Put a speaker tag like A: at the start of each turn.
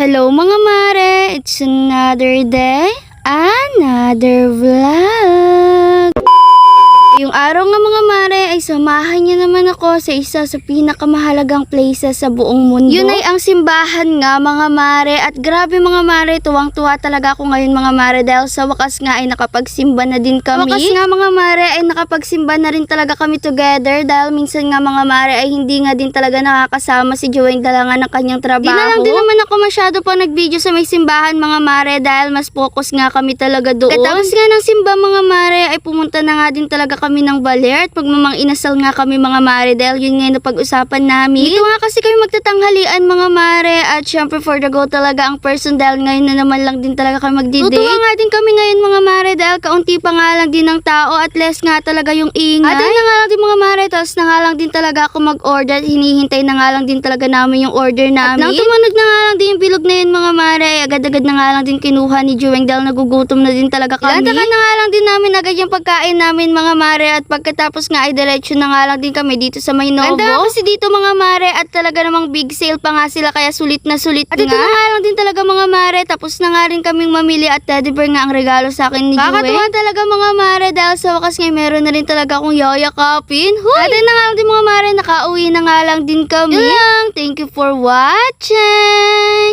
A: Hello mga mare, it's another day, another vlog. Yung araw nga mga mare ay samahan niyo naman ako sa isa sa pinakamahalagang places sa buong mundo. Yun ay ang simbahan nga mga mare, at grabe mga mare, tuwang-tuwa talaga ako ngayon mga mare dahil sa wakas nga ay nakapagsimba na din kami. Wakas nga mga mare ay nakapagsimba na rin talaga kami together dahil minsan nga mga mare ay hindi nga din talaga nakakasama si Joanne dala nga ng kanyang trabaho. Di na lang din naman ako masyado pa nag-video sa may simbahan mga mare dahil mas focus nga kami talaga doon. Tapos nga ng simba mga mare ay pumunta na nga din talaga kami ng baler at pagmamang inasal nga kami mga mare dahil yun nga yung napag-usapan namin. Dito nga kasi kami magtatanghalian mga mare at syempre for the go talaga ang person dahil ngayon na naman lang din talaga kami magdi-date. Tutuwa nga din kami ngayon mga mare dahil kaunti pa nga lang din ng tao at less nga talaga yung ingay. At na nga lang din mga mare, tapos na nga lang din talaga ako mag-order at hinihintay na nga lang din talaga namin yung order namin. At nang tumanog na nga lang din yung bilog na yun mga mare, agad-agad na nga lang din kinuha ni Joanne dahil nagugutom na din talaga kami. Ilantakan na nga lang din namin agad yung pagkain namin mga mare at pagkatapos nga ay diretso na nga lang din kami dito sa may Novo. Ganda kasi dito mga mare at talaga namang big sale pa nga sila kaya sulit na sulit at nga. At ito na nga lang din talaga mga mare, tapos na nga rin kaming mamili at teddy bear nga ang regalo sa akin ni Joanne. Kakatuwa talaga mga mare dahil sa wakas nga meron na rin talaga akong yayakapin. Huy! At na nga lang din mga mare, nakauwi na nga lang din kami. Yun lang, thank you for watching!